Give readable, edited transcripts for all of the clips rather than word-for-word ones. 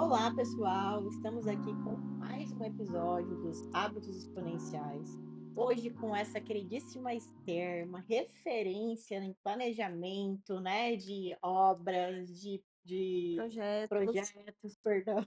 Olá, pessoal! Estamos aqui com mais um episódio dos Hábitos Exponenciais. Hoje com essa queridíssima Esther, uma referência em planejamento, né, de obras, de Projetos. projetos, perdão,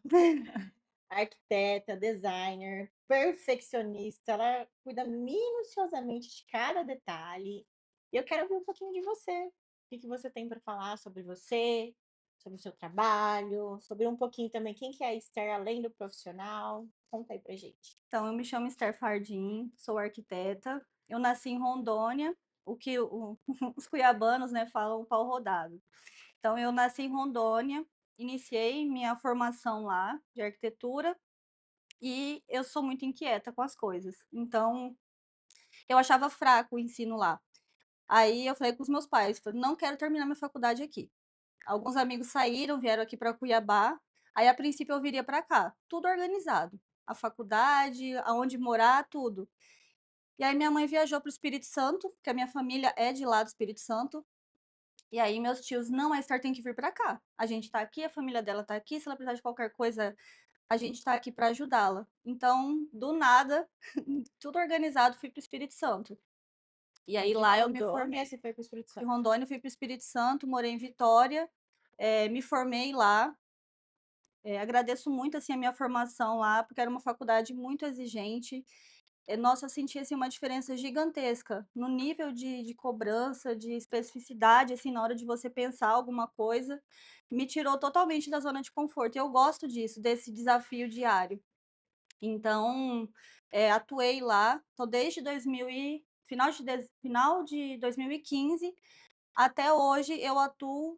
arquiteta, designer, perfeccionista, ela cuida minuciosamente de cada detalhe. E eu quero ouvir um pouquinho de você. O que que você tem para falar sobre você, sobre o seu trabalho, sobre um pouquinho também quem que é a Esther além do profissional? Conta aí pra gente. Então, eu me chamo Esther Fardim, sou arquiteta. Eu nasci em Rondônia, o que os cuiabanos, né, falam pau rodado. Então, eu nasci em Rondônia, iniciei minha formação lá de arquitetura e eu sou muito inquieta com as coisas. Então, eu achava fraco o ensino lá. Aí eu falei com os meus pais, falei, não quero terminar minha faculdade aqui. Alguns amigos saíram, vieram aqui para Cuiabá. Aí, a princípio, eu viria para cá, tudo organizado. A faculdade, aonde morar, tudo. E aí, minha mãe viajou para o Espírito Santo, porque a minha família é de lá do Espírito Santo. E aí, meus tios, não, a Esther tem que vir para cá. A gente tá aqui, a família dela tá aqui. Se ela precisar de qualquer coisa, a gente tá aqui para ajudá-la. Então, do nada, tudo organizado, fui para o Espírito Santo. E aí, De lá eu me Rondônia, formei. você foi para o Espírito De Santo. Rondônia, fui para o Espírito Santo, morei em Vitória, me formei lá. Agradeço muito, assim, a minha formação lá, porque era uma faculdade muito exigente. Nossa, eu senti, assim, uma diferença gigantesca no nível de cobrança, de especificidade, assim, na hora de você pensar alguma coisa, me tirou totalmente da zona de conforto. E eu gosto disso, desse desafio diário. Então, atuei lá, tô desde 2000 e final de 2015 até hoje eu atuo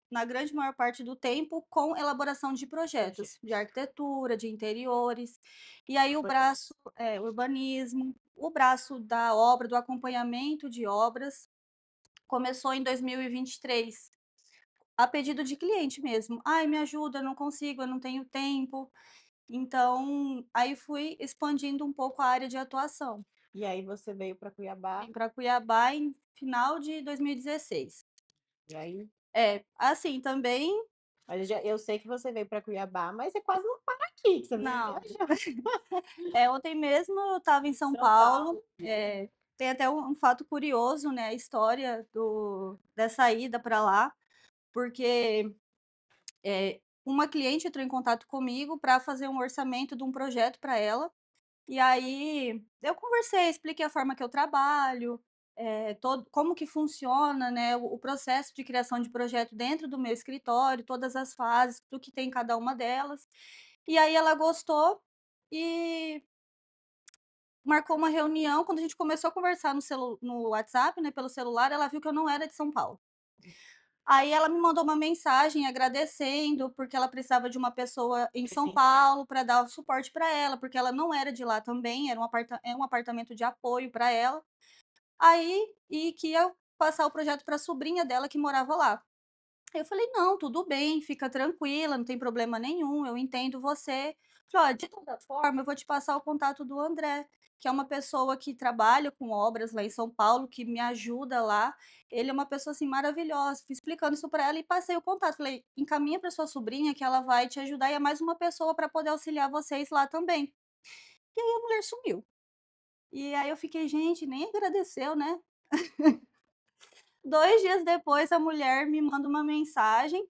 na grande maior parte do tempo, com elaboração de projetos, de Projetos. arquitetura, de interiores. E aí o Urbanismo. braço urbanismo, o braço da obra, do acompanhamento de obras, começou em 2023, a pedido de cliente mesmo. "Ai, me ajuda, eu não consigo, eu não tenho tempo". Então, aí fui expandindo um pouco a área de atuação. E aí você veio para Cuiabá, Vim para Cuiabá em final de 2016. e aí Assim, também mas eu sei que você veio para Cuiabá, mas você quase não para aqui, que você vive não. viajando. Ontem mesmo eu estava em São São Paulo, Paulo. tem até um fato curioso, né, a história dessa ida para lá, porque, uma cliente entrou em contato comigo para fazer um orçamento de um projeto para ela, e aí eu conversei, expliquei a forma que eu trabalho, todo como que funciona, né, o processo de criação de projeto dentro do meu escritório, todas as fases, do que tem em cada uma delas. E aí ela gostou e marcou uma reunião. Quando a gente começou a conversar no WhatsApp, né, pelo celular, ela viu que eu não era de São Paulo. Aí ela me mandou uma mensagem agradecendo, porque ela precisava de uma pessoa em São Presencial. Paulo para dar o suporte para ela, porque ela não era de lá também, era um apartamento de apoio para ela. Aí e que ia passar o projeto pra sobrinha dela que morava lá. Aí eu falei: "Não, tudo bem, fica tranquila, não tem problema nenhum, eu entendo você". Falei: "Ó, de toda forma, eu vou te passar o contato do André, que é uma pessoa que trabalha com obras lá em São Paulo, que me ajuda lá. Ele é uma pessoa, assim, maravilhosa". Fui explicando isso pra ela e passei o contato. Falei: "Encaminha pra sua sobrinha que ela vai te ajudar e é mais uma pessoa pra poder auxiliar vocês lá também". E aí a mulher sumiu. E aí eu fiquei: "Gente, nem agradeceu, né". 2 dias depois, a mulher me manda uma mensagem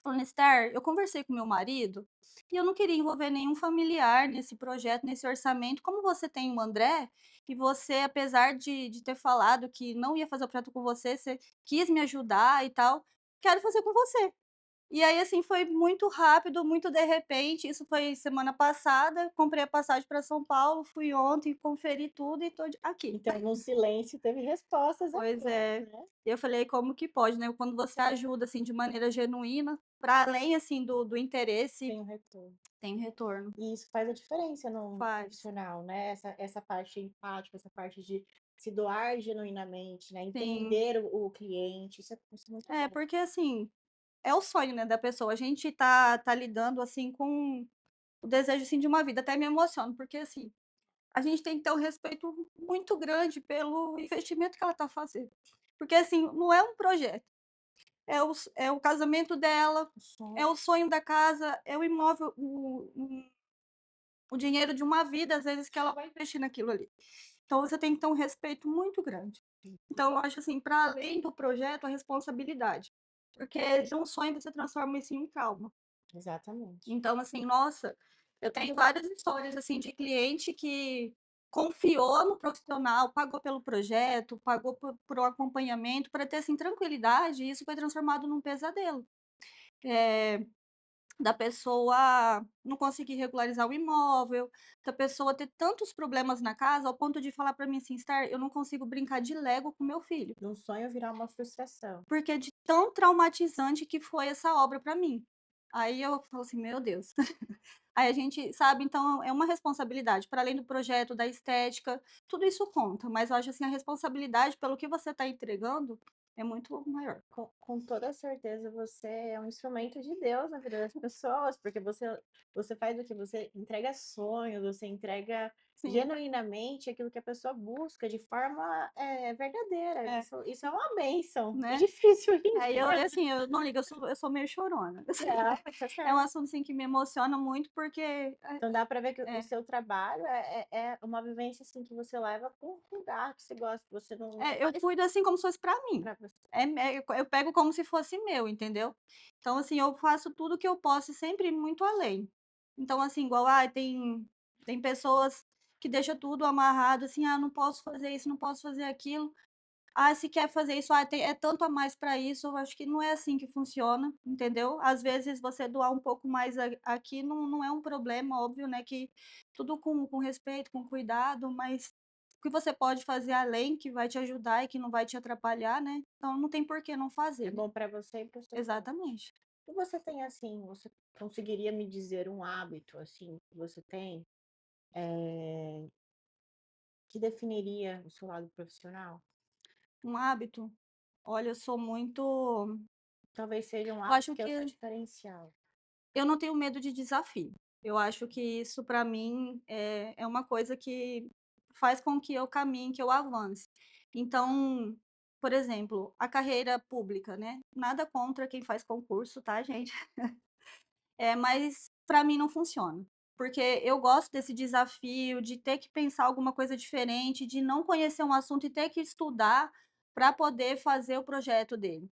falando: "Esther, eu conversei com meu marido e eu não queria envolver nenhum familiar nesse projeto, nesse orçamento. Como você tem o André e você, apesar de ter falado que não ia fazer o projeto com você, você quis me ajudar e tal, quero fazer com você". E aí, assim, foi muito rápido, muito de repente. Isso foi semana passada, comprei a passagem para São Paulo, fui ontem, conferi tudo e tô aqui. Então, no silêncio teve respostas Pois atrás, é. né. Eu falei: "Como que pode, né, quando você ajuda, assim, de maneira genuína, para além, assim, do interesse, Tem um retorno. tem retorno". E isso faz a diferença no Faz. profissional, né, essa parte empática, essa parte de se doar genuinamente, né, Sim. entender o cliente, isso é muito É, bom. porque, assim, é o sonho, né, da pessoa. A gente tá lidando, assim, com o desejo, assim, de uma vida. Até me emociono, porque, assim, a gente tem que ter um respeito muito grande pelo investimento que ela tá fazendo. Porque, assim, não é um projeto. é o casamento dela, O sonho. é o sonho da casa, é o imóvel, o dinheiro de uma vida, às vezes, que ela vai investir naquilo ali. Então você tem que ter um respeito muito grande. Então eu acho assim, para além do projeto, a responsabilidade, porque de um sonho você transforma isso em um trauma. Exatamente. Então assim, nossa, eu tenho várias histórias assim de cliente que confiou no profissional, pagou pelo projeto, pagou por um acompanhamento para ter assim tranquilidade, e isso foi transformado num pesadelo. Da pessoa não conseguir regularizar o imóvel, da pessoa ter tantos problemas na casa ao ponto de falar para mim assim: "Star, eu não consigo brincar de Lego com meu filho", De um sonho virar uma frustração. porque de tão traumatizante que foi essa obra para mim. Aí eu falo assim: "Meu Deus". Aí a gente sabe, então é uma responsabilidade, para além do projeto, da estética, tudo isso conta, mas eu acho assim, a responsabilidade pelo que você está entregando é muito maior. Com toda certeza você é um instrumento de Deus na vida das pessoas, porque você faz o que? Você entrega sonhos, você entrega Sim, genuinamente aquilo que a pessoa busca de forma, verdadeira. é, Isso é uma bênção e né. difícil hoje em Aí eu dia. assim, eu não ligo, eu sou meio chorona. Não, mas tá É um certo. assunto, assim, que me emociona muito, porque Então dá para ver que o é, seu trabalho é uma vivência, assim, que você leva para um lugar que você gosta, que você não eu faz cuido, assim, como se fosse pra mim. para você. Eu pego como se fosse meu, entendeu. Então, assim, eu faço tudo que eu posso e sempre muito além. Então, assim, igual, tem pessoas que deixa tudo amarrado, assim: "Ah, não posso fazer isso, não posso fazer aquilo". Ah, se quer fazer isso, é tanto a mais para isso, eu acho que não é assim que funciona, entendeu? Às vezes você doar um pouco mais aqui não é um problema, óbvio, né, que tudo com respeito, com cuidado, mas o que você pode fazer além, que vai te ajudar e que não vai te atrapalhar, né, então não tem por que não É fazer, né. bom para você e para o seu cliente. Exatamente. E você tem, assim, você conseguiria me dizer um hábito, assim, que você tem, eh, que definiria o seu lado profissional? Um hábito, olha, eu sou muito Talvez seja um eu hábito acho que é o seu que diferencial. eu não tenho medo de desafio. Eu acho que isso para mim é uma coisa que faz com que eu caminhe, que eu avance. Então, por exemplo, a carreira pública, né, nada contra quem faz concurso, tá, gente? Mas para mim não funciona, porque eu gosto desse desafio de ter que pensar alguma coisa diferente, de não conhecer um assunto e ter que estudar para poder fazer o projeto dele.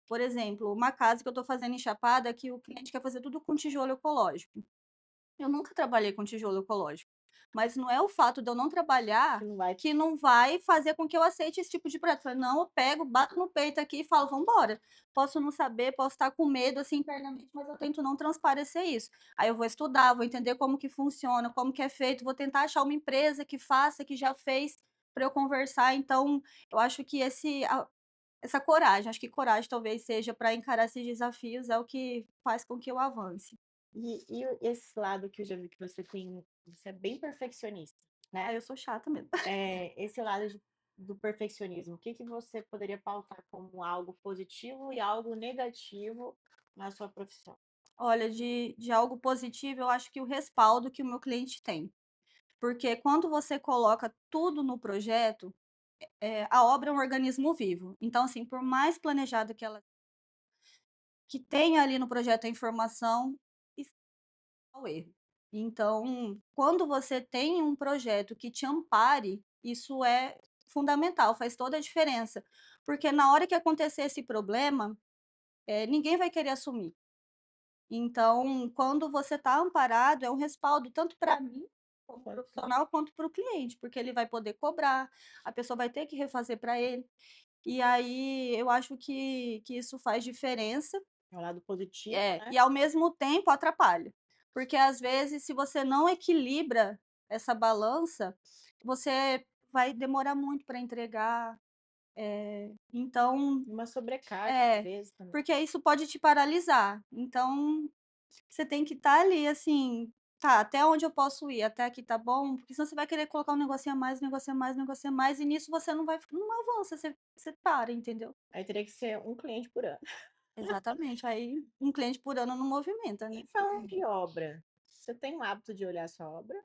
Por exemplo, uma casa que eu estou fazendo em Chapada, que o cliente quer fazer tudo com tijolo ecológico. Eu nunca trabalhei com tijolo ecológico, mas não é o fato de eu não Que trabalhar não vai que não vai fazer com que eu aceite esse tipo de projeto. Falei: "Não, eu pego, bato no peito aqui e falo: 'Vamos embora'". Posso não saber, posso estar com medo, assim, internamente, mas eu tento não transparecer isso. Aí eu vou estudar, vou entender como que funciona, como que é feito, vou tentar achar uma empresa que faça, que já fez, para eu conversar. Então, eu acho que essa coragem, acho que coragem talvez seja para encarar esses desafios, é o que faz com que eu avance. esse lado que eu já vi que você tem, você é bem perfeccionista, né. Ah, eu sou chata mesmo. Esse lado do perfeccionismo, o que que você poderia pautar como algo positivo e algo negativo na sua profissão? Olha, de algo positivo, eu acho que o respaldo que o meu cliente tem. Porque quando você coloca tudo no projeto, a obra é um organismo vivo. Então, assim, por mais planejada que tenha ali no projeto a informação, está o erro. Então, quando você tem um projeto que te ampare, isso é fundamental, faz toda a diferença. Porque na hora que acontecer esse problema, ninguém vai querer assumir. Então, quando você está amparado, é um respaldo tanto para mim, como profissional, quanto para o cliente, porque ele vai poder cobrar, a pessoa vai ter que refazer para ele. E aí eu acho que isso faz diferença, É o lado positivo, né. e ao mesmo tempo atrapalha. Porque às vezes, se você não equilibra essa balança, você vai demorar muito para entregar. Então, Uma sobrecarga às é, vezes também. porque isso pode te paralisar. Então, você tem que estar ali, assim: "Tá, até onde eu posso ir? Até aqui tá bom?", porque senão você vai querer colocar um negocinho a mais, um negocinho a mais, um negocinho a mais, e nisso você não avança, você para, entendeu? Aí teria que ser um cliente por ano. Exatamente, aí um cliente por ano não movimenta, né. E falando de obra, você tem o hábito de olhar sua obra?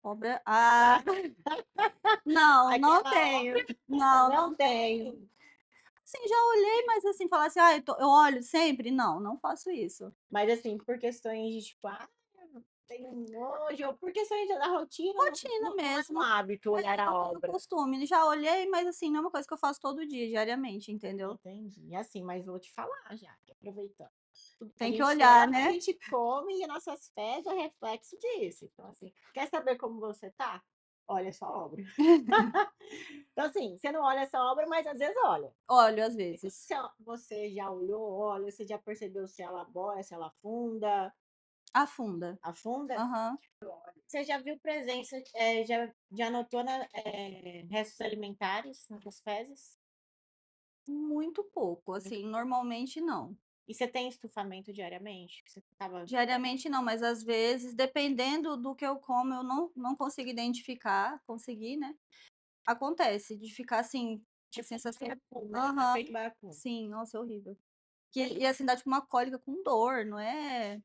Obra não, não Aquela tenho. obra Não, não não tenho. tem. Assim, já olhei, mas assim, falar assim: "Ah, eu olho sempre", não, não faço isso. Mas assim, por questões de tipo, eu tenho nojo, ou por questões da rotina, Rotina não é um mesmo, hábito olhar a não tenho obra. costume. Já olhei, mas assim, não é uma coisa que eu faço todo dia, diariamente, entendeu. Entendi. Assim, mas vou te falar já, que aproveitando. A Tem que gente é olhar, o que a né. gente come e nossas fezes é reflexo disso. Então, assim, quer saber como você tá? Olha a sua obra. Então, assim, você não olha essa obra, mas às vezes olha. Olho às E quando vezes. você já olhou, olha, você já percebeu se ela boia, se ela afunda, Afunda. afunda? Aham. Você já viu presença, já notou restos alimentares nas fezes? Muito pouco, Muito. assim, normalmente não. E você tem estufamento diariamente? Que você tava. Diariamente não, mas às vezes, dependendo do que eu como, eu não consigo identificar, conseguir, né. Acontece de ficar assim, a Tipo sensação. baiacu, né? Aham. Efeito baiacu. Sim, nossa, é horrível. E assim, dá tipo uma cólica com dor, não é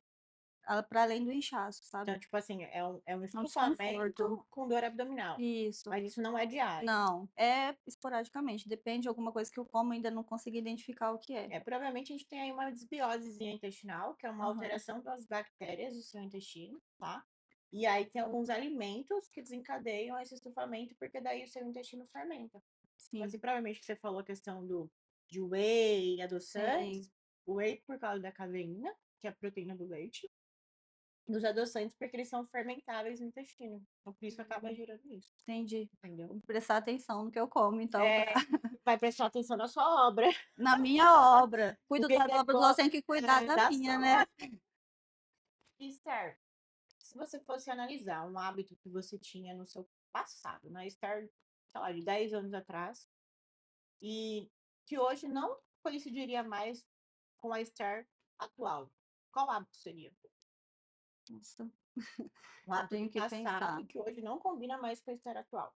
para além do inchaço, sabe. Então, tipo assim, é um É um desconforto. estufamento com dor abdominal. Isso. Mas isso não é diário. Não, é esporadicamente, depende de alguma coisa que eu como, ainda não consegui identificar o que é. Provavelmente a gente tem aí uma desbiosezinha intestinal, que é uma Aham, alteração das bactérias do seu intestino, tá? E aí tem alguns alimentos que desencadeiam esse estufamento, porque daí o seu intestino fermenta. Então, sim, assim, provavelmente você falou a questão de whey, sim, adoçantes. Whey por causa da caseína, que é a proteína do leite. Dos adoçantes, porque eles são fermentáveis no intestino. Então, por isso acaba gerando isso, entendi. entendeu? Vou prestar atenção no que eu como então pra É, vai prestar atenção na sua obra. na minha obra. O Cuido que da você obra dos outros, tem que cuidar é, da da minha, sua. né. Esther, se você fosse analisar um hábito que você tinha no seu passado, na Esther, sei lá, de 10 anos atrás, e que hoje não coincidiria mais com a Esther atual, qual hábito seria? Nossa, Um eu hábito do tenho que passado pensar. que hoje não combina mais com a Esther atual.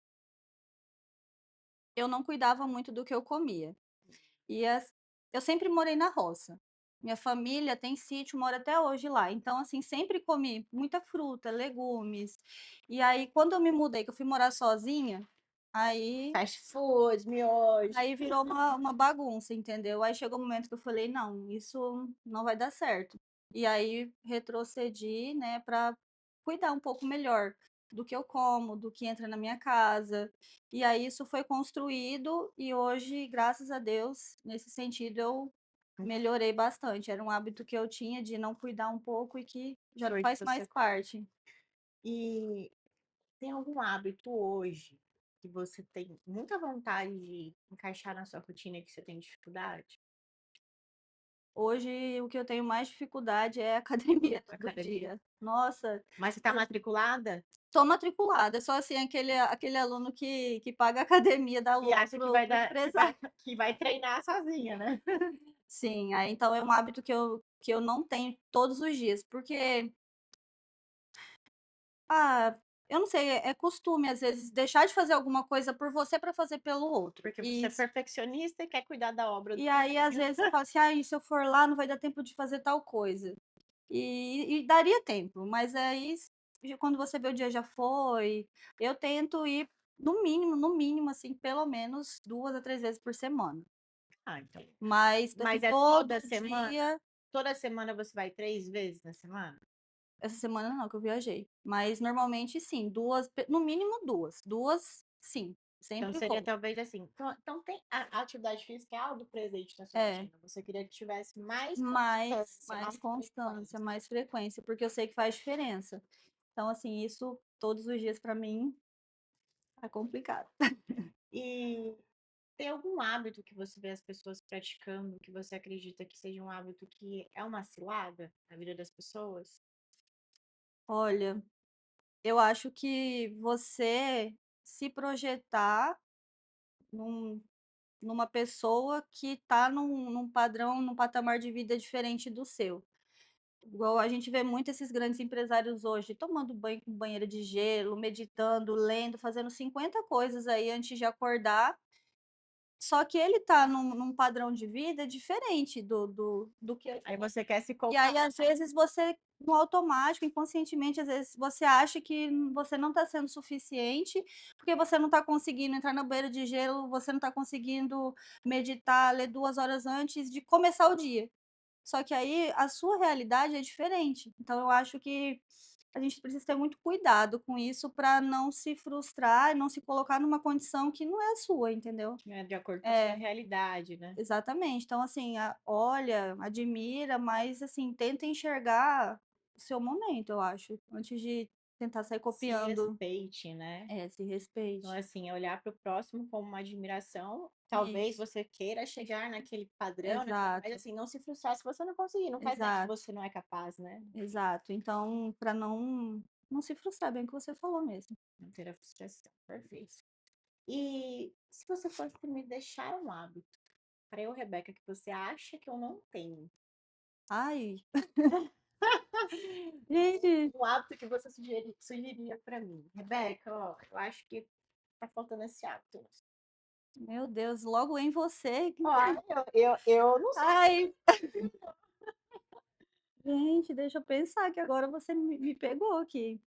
Eu não cuidava muito do que eu comia. E eu sempre morei na roça. Minha família tem sítio, mora até hoje lá. Então, assim, sempre comi muita fruta, legumes. E aí, quando eu me mudei, que eu fui morar sozinha, aí Fast food, miojo. aí virou uma bagunça, entendeu? Aí chegou um momento que eu falei: "Não, isso não vai dar certo". E aí retrocedi, né, para cuidar um pouco melhor do que eu como, do que entra na minha casa. E aí isso foi construído e hoje, graças a Deus, nesse sentido eu melhorei bastante. Era um hábito que eu tinha de não cuidar um pouco e que já Que não hoje faz mais você. parte. E tem algum hábito hoje que você tem muita vontade de encaixar na sua rotina e que você tem dificuldade? Hoje o que eu tenho mais dificuldade é academia todo Academia. dia. Nossa, Mas você está matriculada? tô matriculada, sou assim aquele aluno que paga a academia, dá Que louco acha que pro vai pro dar, que vai, empresário. que vai treinar sozinha, né? Sim, aí então é um hábito que eu não tenho todos os dias, porque, ah, eu não sei, é costume às vezes deixar de fazer alguma coisa por você para fazer pelo outro. Porque você é perfeccionista e quer cuidar da obra do E aí às vizinho. vezes você fala assim: "Ai, se eu for lá não vai dar tempo de fazer tal coisa". E daria tempo, mas aí quando você vê o dia já foi, eu tento ir no mínimo, assim, pelo menos 2 a 3 vezes por semana. Então. Mas, assim, Mas é todo toda semana? dia Toda semana você vai 3 vezes na semana? essa semana não, que eu viajei, mas normalmente sim, 2 no mínimo 2, 2 sim, Então sempre seria vou. talvez assim. Então tem a atividade física é algo presente na sua É, rotina. Você queria que tivesse mais constância, mais mais constância, frequência. mais frequência, porque eu sei que faz diferença. Então, assim, isso todos os dias pra mim tá complicado. E tem algum hábito que você vê as pessoas praticando que você acredita que seja um hábito que é uma cilada na vida das pessoas? Olha, eu acho que você se projetar num numa pessoa que está num padrão, num patamar de vida diferente do seu. Igual a gente vê muito esses grandes empresários hoje tomando banho com banheira de gelo, meditando, lendo, fazendo 50 coisas aí antes de acordar, só que ele está num padrão de vida diferente do que eu Aí você quer se e aí comparar. às vezes você no automático, inconscientemente, às vezes você acha que você não está sendo suficiente, porque você não está conseguindo entrar na banheira de gelo, você não está conseguindo meditar, ler 2 horas antes de começar o dia. Só que aí a sua realidade é diferente. Então eu acho que a gente precisa ter muito cuidado com isso para não se frustrar e não se colocar numa condição que não é a sua, entendeu? Né, de acordo com a sua É, realidade, né. exatamente. Então assim, olha, admira, mas assim, tenta enxergar o seu momento, eu acho, antes de tentar sair Se copiando. respeite, né. É, se Então, respeite. assim, é olhar para o próximo como uma admiração, talvez Isso, você queira chegar naquele padrão, mas exato, assim, não se frustrar se você não conseguir, não quer dizer que exato, você não é capaz, né, exato. Então, para não se frustrar, bem o que você falou mesmo. não ter a frustração, perfeito. E se você fosse me deixar um hábito, para eu, Rebeca, que você acha que eu não tenho, Ai, gente, um hábito que você sugeriria para mim? Rebeca, ó, eu acho que tá faltando esse hábito. meu Deus, logo em você. Olha, eu não sou Ai, gente, deixa eu pensar que agora você me pegou aqui.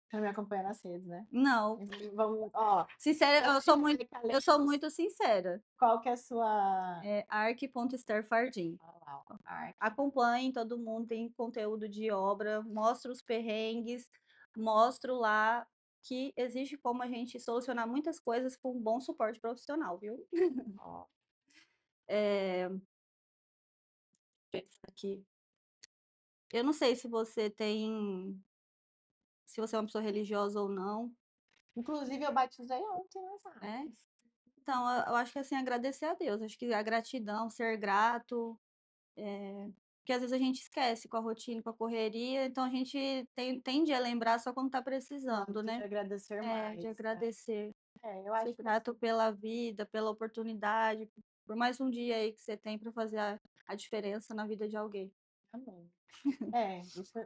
pra me acompanhar nas redes, né? Não, Vamos, ó, sincera, antes de Rebeca eu sou Lemos, muito sincera. qual que é a sua. É arc.starfardim. Olha lá, ó, arte. Acompanhem, todo mundo tem conteúdo de obra, mostra os perrengues, mostro lá que existe como a gente solucionar muitas coisas com um bom suporte profissional, viu? Ó, Pensa aqui. Eu não sei se você é uma pessoa religiosa ou não, inclusive, eu batizei ontem nas né? artes. Então, eu acho que assim, agradecer a Deus, acho que a gratidão, ser grato, porque às vezes a gente esquece com a rotina, com a correria, então a gente tende a lembrar só quando tá precisando, Hábito de né? agradecer É, de mais, né? agradecer, É, eu ser acho que grato assim, pela vida, pela oportunidade, por mais um dia aí que você tem para fazer a diferença na vida de alguém. amém. É,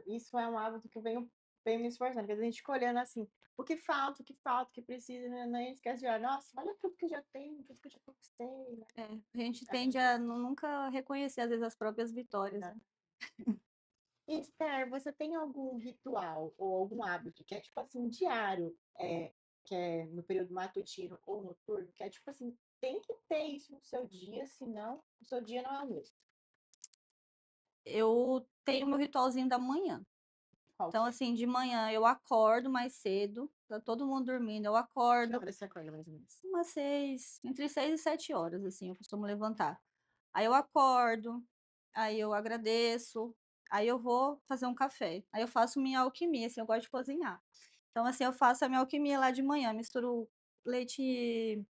isso é um hábito que eu venho me esforçando, porque a gente fica olhando assim, o que falta, o que precisa, né? Não esquece de olhar, nossa, olha tudo que eu já tenho, tudo que eu já conquistei, né? É, a gente tende É, a nunca reconhecer, às vezes, as próprias vitórias, né? exato. E, Esther, você tem algum ritual ou algum hábito que é tipo assim, diário, que é no período matutino ou noturno, que é tipo assim, tem que ter isso no seu dia, senão o seu dia não é o mesmo. Eu tenho meu ritualzinho da manhã. Qual Então, que é? assim, de manhã eu acordo mais cedo, tá todo mundo dormindo, eu Que acordo hora você acorda mais ou menos? umas 6, entre 6 e 7 horas, assim, eu costumo levantar. Aí eu acordo, aí eu agradeço, aí eu vou fazer um café. Aí eu faço minha alquimia, assim, eu gosto de cozinhar. Então, assim, eu faço a minha alquimia lá de manhã, misturo leite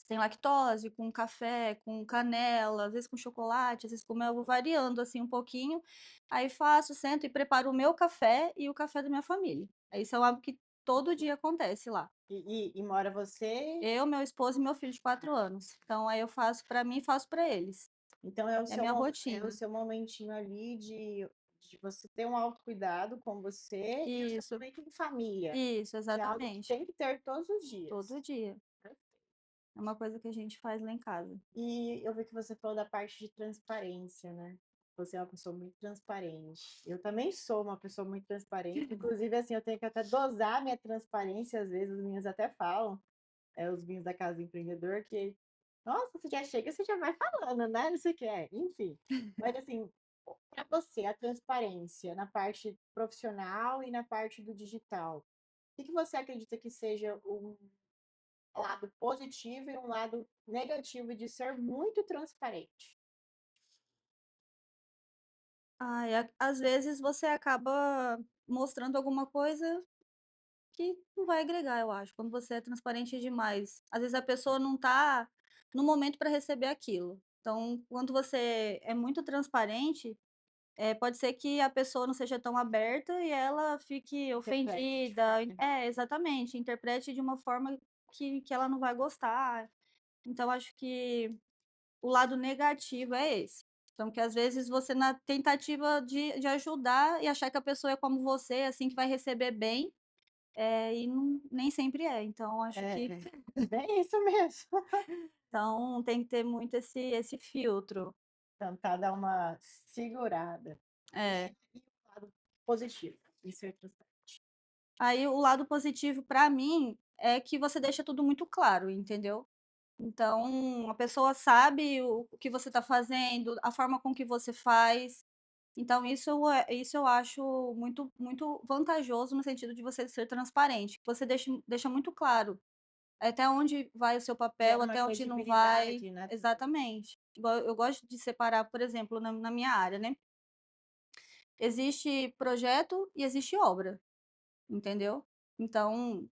sem lactose, com café, com canela, às vezes com chocolate, às vezes com mel, eu vou variando assim um pouquinho. Aí faço, sento e preparo o meu café e o café da minha família. Aí isso é algo que todo dia acontece lá. E mora você, Eu, meu esposo e meu filho de 4 anos. Então aí eu faço para mim e faço para eles. então É a minha é o rotina. seu momentinho ali de você ter um autocuidado com você e o seu Isso, momento em família, isso, que é algo que exatamente. tem que ter todos os dias. Todo dia. É uma coisa que a gente faz lá em casa. E eu vi que você falou da parte de transparência, né? Você é uma pessoa muito transparente. Eu também sou uma pessoa muito transparente. Inclusive, assim, eu tenho que até dosar minha transparência, às vezes, os meninos até falam, os meninos da Casa do Empreendedor, que, nossa, você já chega, você já vai falando, né? Não sei o que é, enfim. Mas, assim, para você, a transparência na parte profissional e na parte do digital, o que você acredita que seja um lado positivo e um lado negativo de ser muito transparente? Ai, às vezes você acaba mostrando alguma coisa que não vai agregar, eu acho, quando você é transparente demais. Às vezes a pessoa não tá no momento para receber aquilo. Então, quando você é muito transparente, pode ser que a pessoa não seja tão aberta e ela fique Interprete de ofendida. forma Exatamente, interprete de uma forma que ela não vai gostar. Então, acho que o lado negativo é esse. Então, que às vezes você, na tentativa de ajudar e achar que a pessoa é como você, assim, que vai receber bem, e nem sempre é. Então, acho que é, bem isso mesmo. então tem que ter muito esse filtro. Tentar dar uma segurada. É. positivo em ser transparente? Aí o lado positivo para mim é que você deixa tudo muito claro, entendeu? Então, a pessoa sabe o que você está fazendo, a forma com que você faz. Então isso eu acho muito vantajoso no sentido de você ser transparente. Você deixa muito claro até onde vai o seu papel, Gera uma até onde não vai. credibilidade, né, também. Exatamente. Igual eu gosto de separar, por exemplo, na minha área, né, existe projeto e existe obra, entendeu? Então,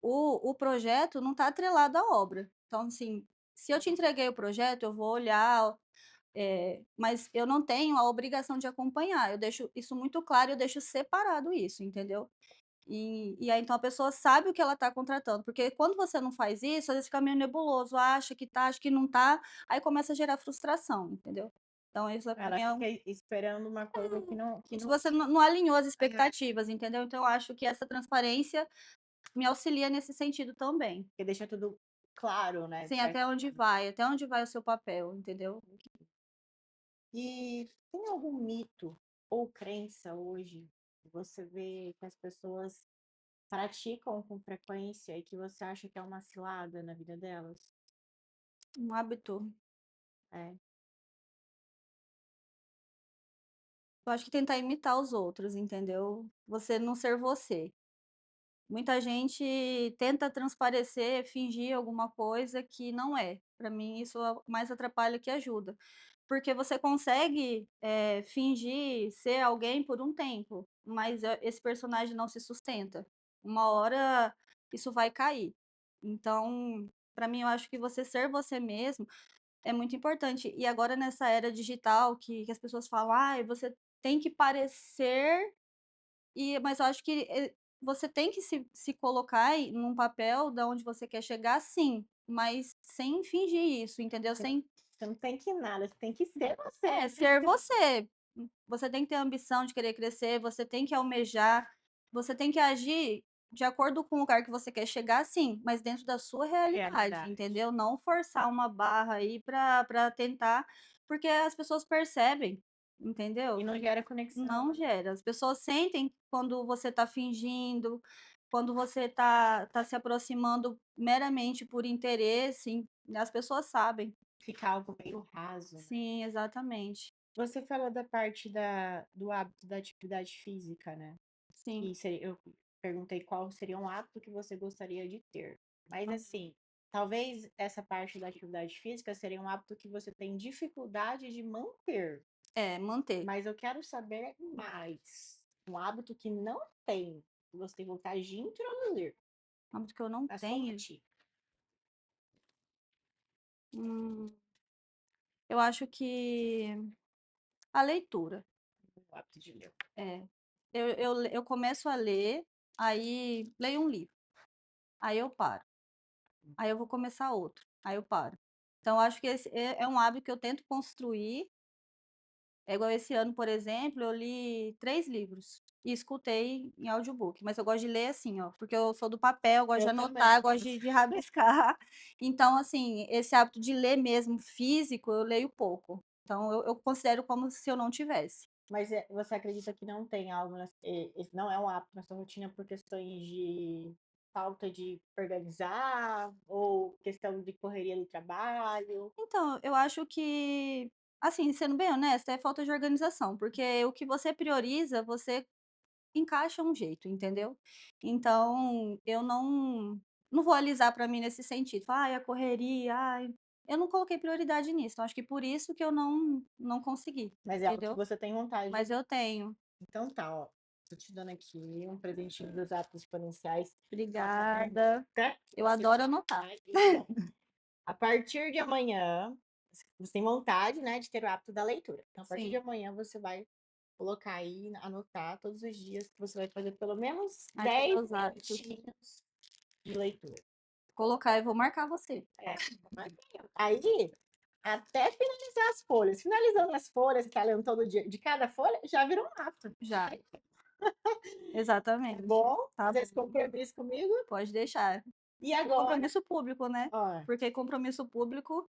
o projeto não está atrelado à obra. Então, assim, se eu te entreguei o projeto, eu vou olhar, mas eu não tenho a obrigação de acompanhar. Eu deixo isso muito claro, eu deixo separado isso, entendeu? E aí então a pessoa sabe o que ela está contratando, porque quando você não faz isso, às vezes fica meio nebuloso, acha que tá, acha que não tá, aí começa a gerar frustração, entendeu? Então isso pra Ela mim é fica esperando uma coisa que se não você não alinhou as é, expectativas, entendeu? Então eu acho que essa transparência me auxilia nesse sentido também. que deixa tudo claro, né, de Sim, certa forma. até onde vai o seu papel, entendeu? E tem algum mito ou crença hoje que você vê que as pessoas praticam com frequência e que você acha que é uma cilada na vida delas? Um hábito. É, Eu acho que tentar imitar os outros, entendeu? Você não ser você. Muita gente tenta transparecer, fingir alguma coisa que não é. Para mim isso mais atrapalha que ajuda. Porque você consegue, fingir ser alguém por um tempo, mas, esse personagem não se sustenta. Uma hora isso vai cair. Então, para mim eu acho que você ser você mesmo é muito importante. E agora nessa era digital que as pessoas falam: "Ai, você tem que parecer", mas eu acho que, você tem que se colocar num papel da onde você quer chegar, sim, mas sem fingir isso, entendeu? você não Sem você não tem que nada, você tem que ser você. ser você. Você tem que ter a ambição de querer crescer, você tem que almejar, você tem que agir de acordo com o lugar que você quer chegar, sim, mas dentro da sua realidade, Realidade. entendeu? Não forçar uma barra aí para tentar, porque as pessoas percebem, E entendeu? não gera conexão, Não né. gera. As pessoas sentem quando você está fingindo, quando você tá se aproximando meramente por interesse, as pessoas sabem. Fica algo meio raso, né. Sim, exatamente. Você falou da parte do hábito da atividade física, né, Sim. que seria eu perguntei qual seria um hábito que você gostaria de ter. Mas, assim, talvez essa parte da atividade física seria um hábito que você tem dificuldade de manter, É, manter. mas eu quero saber mais. Um hábito que não tem, que você tem vontade de introduzir Hábito que eu não na sua tenho, rotina. hum, eu acho que a leitura. O hábito de ler. É. Eu começo a ler, aí leio um livro, aí eu paro, aí eu vou começar outro, aí eu paro. Então eu acho que esse é um hábito que eu tento construir. É igual esse ano, por exemplo, eu li 3 livros e escutei em audiobook, mas eu gosto de ler assim, ó, porque eu sou do papel, gosto de Eu anotar, também. gosto de rabiscar. Então, assim, esse hábito de ler mesmo físico, eu leio pouco. Então eu considero como se eu não tivesse. Mas você acredita que não tem algo, não é um hábito na sua rotina por questões de falta de organizar ou questão de correria do trabalho? Então, eu acho que, assim, sendo bem honesta, é falta de organização, porque o que você prioriza, você encaixa um jeito, entendeu? Então, eu não vou alisar para mim nesse sentido, falar: "Ai, a correria, ai", eu não coloquei prioridade nisso, então acho que por isso que eu não consegui, Mas é algo que entendeu? você tem vontade de. Mas eu tenho. Então tá, ó. Tô te dando aqui um presentinho dos hábitos exponenciais. Faça uma Obrigada. lista que Eu você adoro anotar. vai. Então, a partir de amanhã, você tem vontade, né, de ter o hábito da leitura. Então, a partir de Sim. amanhã, você vai colocar aí, anotar todos os dias que você vai fazer pelo menos Ai, ter 10 meus hábitos. minutinhos de leitura. Colocar, eu vou marcar você. É, aí, até finalizar as folhas. Finalizando as folhas, você tá lendo todo dia, de cada folha, já virou um hábito. Já, Tá exatamente. bom? Tá Fazer bom, esse compromisso comigo. pode deixar. E E agora, compromisso público, né, ó, porque compromisso público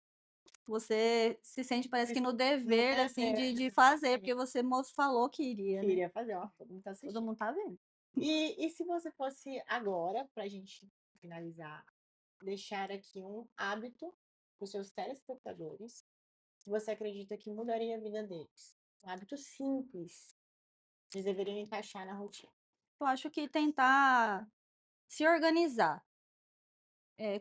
Você se sente, parece Se que no no dever, assim, dever, de fazer, exatamente. porque você falou que iria, né? Queria fazer, ó, todo mundo tá Todo assistindo. mundo tá vendo. E se você fosse agora, pra gente finalizar, deixar aqui um hábito para os seus telespectadores, que você acredita que mudaria a vida deles? Um hábito simples, que eles deveriam encaixar na rotina. Eu acho que tentar se organizar,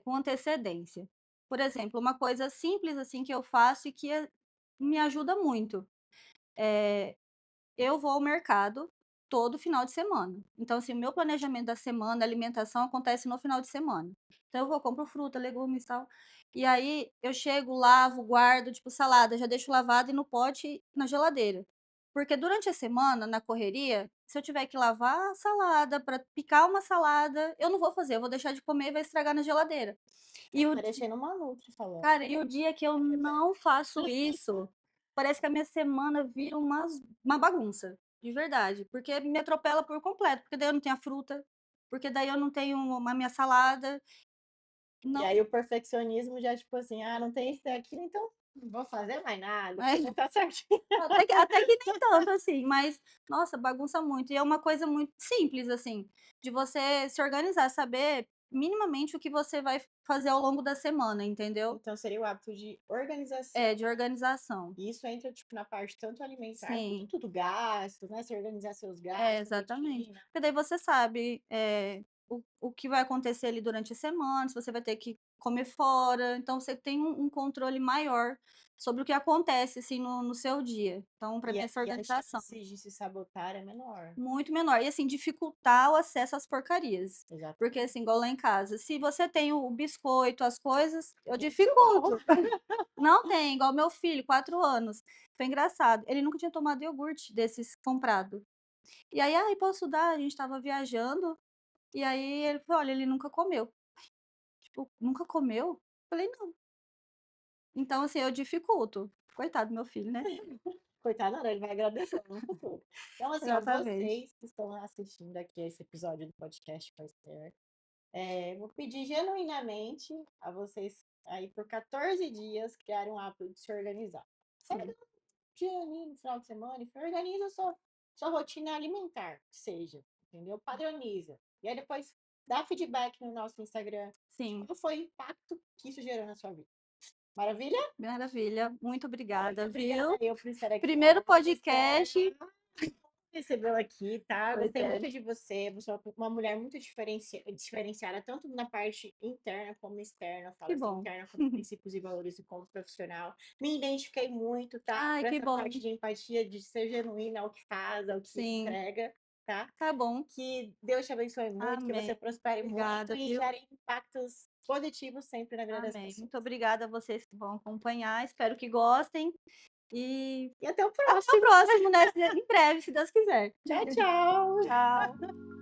com antecedência. Por exemplo, uma coisa simples, assim, que eu faço e que me ajuda muito. Eu vou ao mercado todo final de semana. Então, assim, o meu planejamento da semana, a alimentação acontece no final de semana. Então, eu vou, compro fruta, legumes e tal. E aí eu chego, lavo, guardo, tipo, salada, já deixo lavada e no pote na geladeira. Porque durante a semana, na correria, se eu tiver que lavar a salada para picar uma salada, eu não vou fazer, eu vou deixar de comer e vai estragar na geladeira. E o Parecendo uma Nutri falando. Cara, e o dia que eu não faço isso, parece que a minha semana vira uma bagunça, de verdade, porque me atropela por completo, porque daí eu não tenho a fruta, porque daí eu não tenho uma minha salada, E não aí o perfeccionismo já, tipo assim, ah, não tem isso, tem aquilo, então não vou fazer mais nada, é, porque não tá certinho. até que nem tanto assim, mas nossa, bagunça muito. E é uma coisa muito simples assim, de você se organizar, saber minimamente o que você vai fazer ao longo da semana, entendeu? Então seria o hábito de organização. É, de organização. E isso entra, tipo, na parte tanto alimentar quanto Sim. tudo gastos, né? Você organizar seus É, gastos, exatamente. rotina. Porque daí você sabe, o que vai acontecer ali durante a semana, se você vai ter que comer fora, então você tem um controle maior sobre o que acontece, assim, no seu dia. Então, para mim, essa E a organização chance de se sabotar é menor. muito menor. E, assim, dificultar o acesso às porcarias. Porque, Exatamente. assim, igual lá em casa, se você tem o biscoito, as coisas, eu Muito bom. dificulto. Não tem, igual meu filho, 4 anos. Foi engraçado. Ele nunca tinha tomado iogurte desses comprado. E aí: "Ai, posso dar?" A gente estava viajando, e aí ele falou: "Olha, ele nunca comeu". Tipo: "Nunca comeu?" Falei: "Não". Então, assim, eu dificulto. Coitado do meu filho, né. Coitado, não, ele vai agradecer no futuro. Então, assim, ó, Exatamente. vocês que estão assistindo aqui esse episódio do podcast com a Esther, vou pedir genuinamente a vocês aí por 14 dias criarem um hábito de se organizar. Sim, Dia ali no final de semana e organiza sua rotina alimentar, que seja, entendeu? Padroniza. E aí depois dá feedback no nosso Instagram de sim. qual foi o impacto que isso gerou na sua vida. Maravilha? Maravilha. Muito obrigada, Obrigada viu. eu por estar aqui Primeiro hoje, Esther. podcast. Recebeu aqui, tá? Pois Gostei é. muito de você. Você é uma mulher muito diferenciada, tanto na parte interna como externa. Eu falo Que assim, bom. interna como princípios e valores e como profissional. Me identifiquei muito, tá? Ai, Por que essa parte bom. de empatia, de ser genuína ao que faz, ao que Sim, entrega, tá? tá bom. Que Deus te abençoe muito, que você Amém. prospere muito Obrigada, e viu. gere impactos positivos sempre na vida das Amém. pessoas. Muito obrigada a vocês que vão acompanhar, espero que gostem e E até o até o próximo. próximo, né, em breve, se Deus quiser. Tchau, tchau. Tchau.